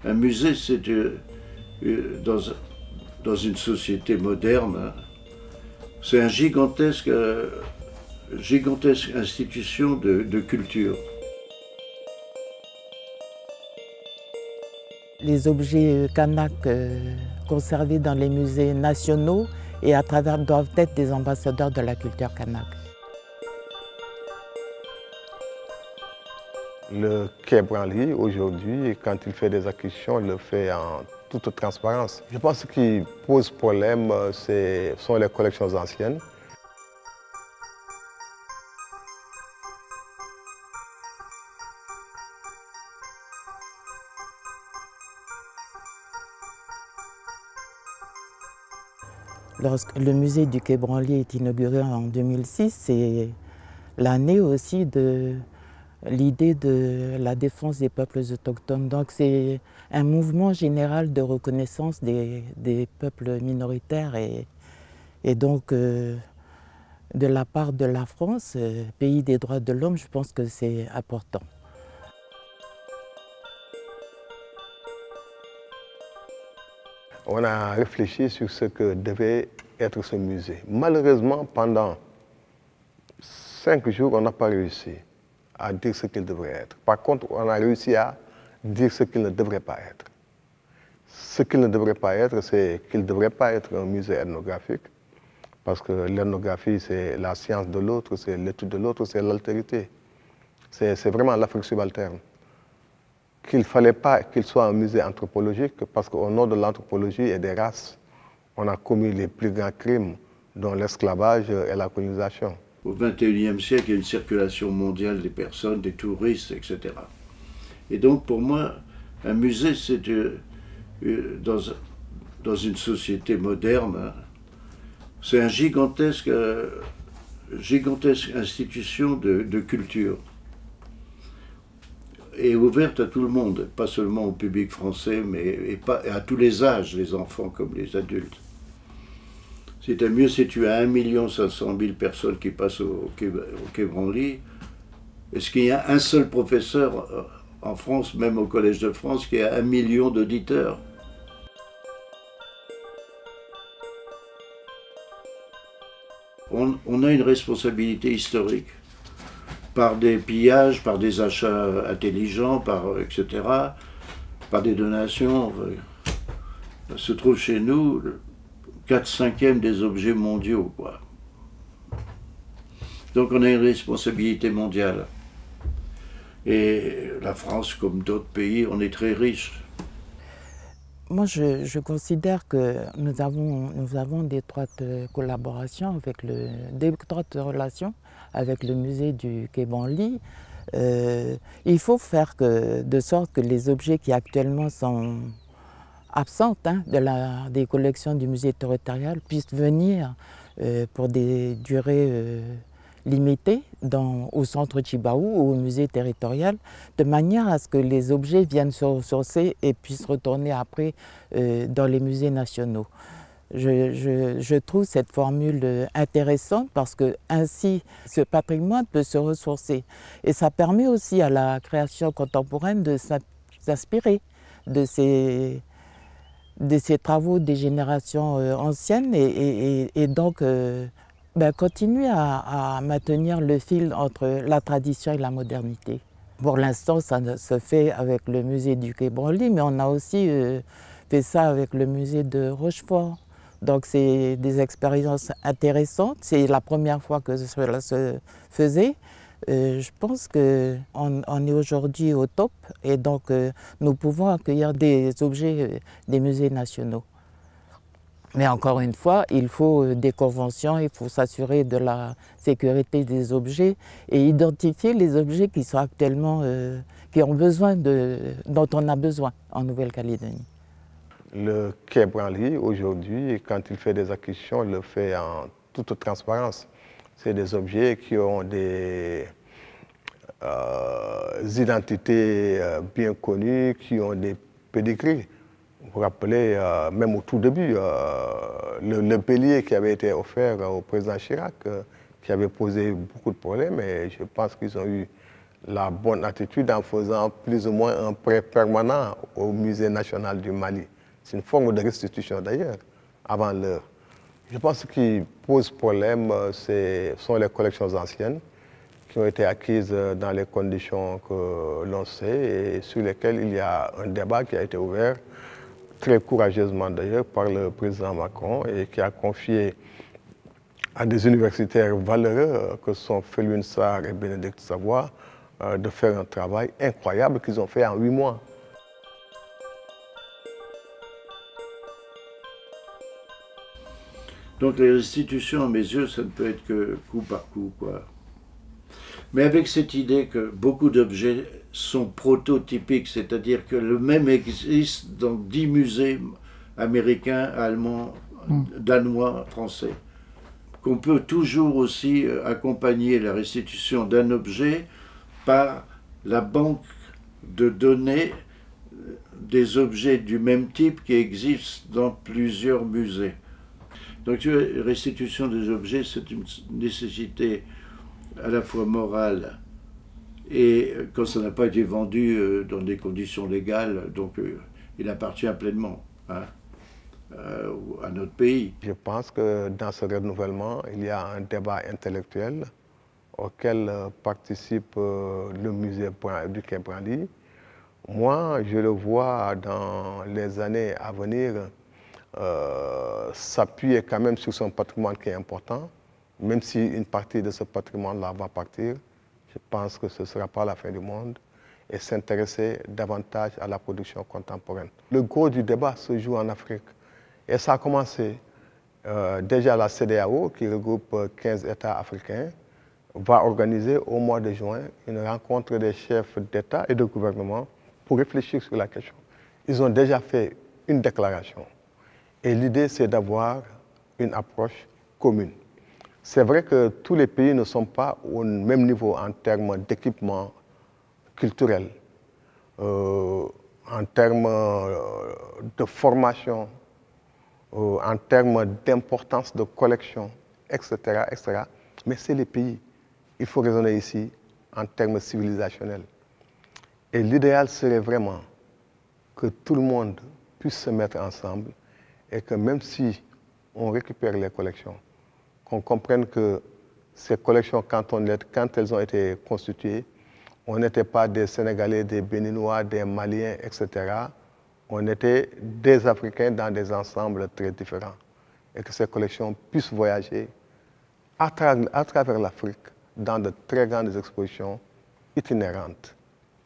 Un musée, c'est dans une société moderne, hein, c'est un gigantesque institution de culture. Les objets Kanak conservés dans les musées nationaux et à travers doivent être des ambassadeurs de la culture Kanak. Le Quai Branly, aujourd'hui, quand il fait des acquisitions, il le fait en toute transparence. Je pense que ce qui pose problème, sont les collections anciennes. Lorsque le musée du Quai Branly est inauguré en 2006, c'est l'année aussi de l'idée de la défense des peuples autochtones. Donc c'est un mouvement général de reconnaissance des peuples minoritaires et donc de la part de la France, pays des droits de l'homme, je pense que c'est important. On a réfléchi sur ce que devait être ce musée. Malheureusement, pendant 5 jours, on n'a pas réussi à dire ce qu'il devrait être. Par contre, on a réussi à dire ce qu'il ne devrait pas être. Ce qu'il ne devrait pas être, c'est qu'il ne devrait pas être un musée ethnographique, parce que l'ethnographie, c'est la science de l'autre, c'est l'étude de l'autre, c'est l'altérité. C'est vraiment l'Afrique subalterne. Qu'il ne fallait pas qu'il soit un musée anthropologique, parce qu'au nom de l'anthropologie et des races, on a commis les plus grands crimes, dont l'esclavage et la colonisation. Au XXIe siècle, il y a une circulation mondiale des personnes, des touristes, etc. Et donc, pour moi, un musée, c'est dans une société moderne, hein, c'est un gigantesque institution de culture. Et ouverte à tout le monde, pas seulement au public français, mais à tous les âges, les enfants comme les adultes. C'était mieux si tu as 1 500 000 personnes qui passent au Quai Branly. Est-ce qu'il y a un seul professeur en France, même au Collège de France, qui a 1 million d'auditeurs? On a une responsabilité historique. Par des pillages, par des achats intelligents, etc., par des donations. Se trouve chez nous 4/5 des objets mondiaux, quoi. Donc on a une responsabilité mondiale. Et la France, comme d'autres pays, on est très riche. Moi, je considère que nous avons d'étroites collaborations d'étroites relations avec le musée du Quai Branly. Il faut faire de sorte que les objets qui actuellement sont absents des collections du musée territorial puissent venir pour des durées limitées au centre Chibaou ou au musée territorial, de manière à ce que les objets viennent se ressourcer et puissent retourner après dans les musées nationaux. Je trouve cette formule intéressante parce que ainsi ce patrimoine peut se ressourcer et ça permet aussi à la création contemporaine de s'inspirer de ces travaux des générations anciennes et donc continuer à maintenir le fil entre la tradition et la modernité. Pour l'instant, ça se fait avec le musée du Quai Branly, mais on a aussi fait ça avec le musée de Rochefort. Donc c'est des expériences intéressantes. C'est la première fois que cela se faisait. Je pense qu'on est aujourd'hui au top et donc nous pouvons accueillir des objets des musées nationaux. Mais encore une fois, il faut des conventions, il faut s'assurer de la sécurité des objets et identifier les objets qui sont actuellement, dont on a besoin en Nouvelle-Calédonie. Le Quai Branly, aujourd'hui, quand il fait des acquisitions, il le fait en toute transparence. C'est des objets qui ont des identités bien connues, qui ont des pédigrés. Vous vous rappelez, même au tout début, le bélier qui avait été offert au président Chirac, qui avait posé beaucoup de problèmes, et je pense qu'ils ont eu la bonne attitude en faisant plus ou moins un prêt permanent au Musée national du Mali. C'est une forme de restitution d'ailleurs, avant l'heure. Je pense que ce qui pose problème, sont les collections anciennes qui ont été acquises dans les conditions que l'on sait et sur lesquelles il y a un débat qui a été ouvert, très courageusement d'ailleurs, par le président Macron et qui a confié à des universitaires valeureux que sont Felwine Sarr et Bénédicte Savoy de faire un travail incroyable qu'ils ont fait en 8 mois. Donc les restitutions, à mes yeux, ça ne peut être que coup par coup, quoi. Mais avec cette idée que beaucoup d'objets sont prototypiques, c'est-à-dire que le même existe dans 10 musées américains, allemands, danois, français. Qu'on peut toujours aussi accompagner la restitution d'un objet par la banque de données des objets du même type qui existent dans plusieurs musées. Donc la restitution des objets, c'est une nécessité à la fois morale et quand ça n'a pas été vendu dans des conditions légales, donc il appartient pleinement à notre pays. Je pense que dans ce renouvellement, il y a un débat intellectuel auquel participe le musée du Quai Branly. Moi, je le vois dans les années à venir s'appuyer quand même sur son patrimoine qui est important, même si une partie de ce patrimoine-là va partir, je pense que ce ne sera pas la fin du monde, et s'intéresser davantage à la production contemporaine. Le gros du débat se joue en Afrique, et ça a commencé déjà la CEDEAO, qui regroupe 15 États africains, va organiser au mois de juin une rencontre des chefs d'État et de gouvernement pour réfléchir sur la question. Ils ont déjà fait une déclaration. Et l'idée, c'est d'avoir une approche commune. C'est vrai que tous les pays ne sont pas au même niveau en termes d'équipement culturel, en termes de formation, en termes d'importance de collection, etc., etc. Mais c'est les pays. Il faut raisonner ici en termes civilisationnels. Et l'idéal serait vraiment que tout le monde puisse se mettre ensemble et que même si on récupère les collections, qu'on comprenne que ces collections, quand elles ont été constituées, on n'était pas des Sénégalais, des Béninois, des Maliens, etc. On était des Africains dans des ensembles très différents. Et que ces collections puissent voyager à travers l'Afrique dans de très grandes expositions itinérantes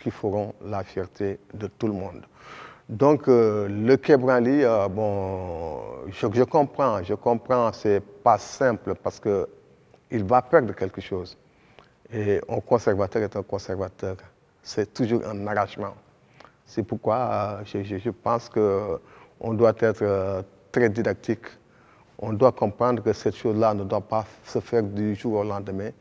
qui feront la fierté de tout le monde. Donc le Quai Branly, je comprends, c'est pas simple parce qu'il va perdre quelque chose. Et un conservateur est un conservateur. C'est toujours un arrachement. C'est pourquoi je pense qu'on doit être très didactique. On doit comprendre que cette chose-là ne doit pas se faire du jour au lendemain.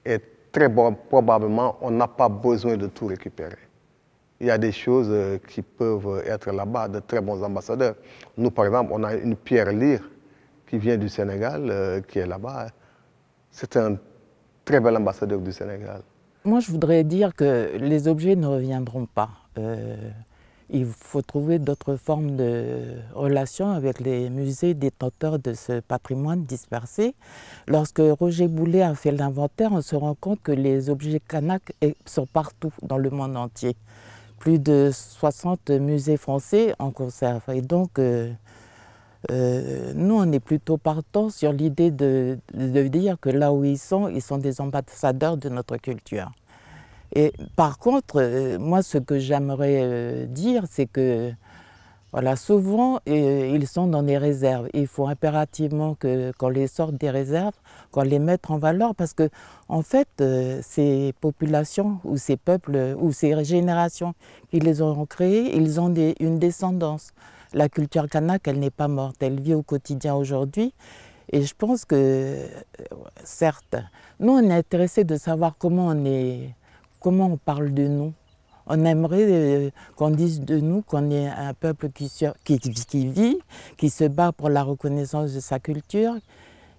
Et très probablement, on n'a pas besoin de tout récupérer. Il y a des choses qui peuvent être là-bas, de très bons ambassadeurs. Nous, par exemple, on a une Pierre Lyre qui vient du Sénégal, qui est là-bas. C'est un très bel ambassadeur du Sénégal. Moi, je voudrais dire que les objets ne reviendront pas. Il faut trouver d'autres formes de relations avec les musées détenteurs de ce patrimoine dispersé. Lorsque Roger Boulet a fait l'inventaire, on se rend compte que les objets Kanak sont partout dans le monde entier. Plus de 60 musées français en conservent. Et donc, nous, on est plutôt partants sur l'idée de dire que là où ils sont des ambassadeurs de notre culture. Et par contre, moi, ce que j'aimerais dire, c'est que voilà, souvent, ils sont dans des réserves. Il faut impérativement qu'on les sorte des réserves, qu'on les mette en valeur, parce que, en fait, ces populations ou ces peuples ou ces générations qui les ont créés, ils ont une descendance. La culture kanak, elle n'est pas morte, elle vit au quotidien aujourd'hui. Et je pense que, certes, nous, on est intéressés de savoir comment on parle de nous. On aimerait qu'on dise de nous qu'on est un peuple qui vit, qui se bat pour la reconnaissance de sa culture,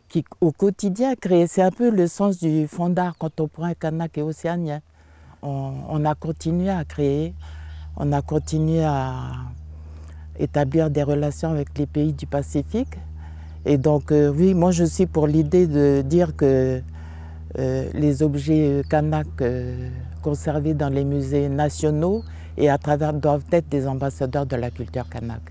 qui au quotidien crée. C'est un peu le sens du Fonds d'art contemporain kanak et océanien. on a continué à créer, on a continué à établir des relations avec les pays du Pacifique. Et donc, oui, moi je suis pour l'idée de dire que les objets kanak conservés dans les musées nationaux et à travers doivent être des ambassadeurs de la culture kanak.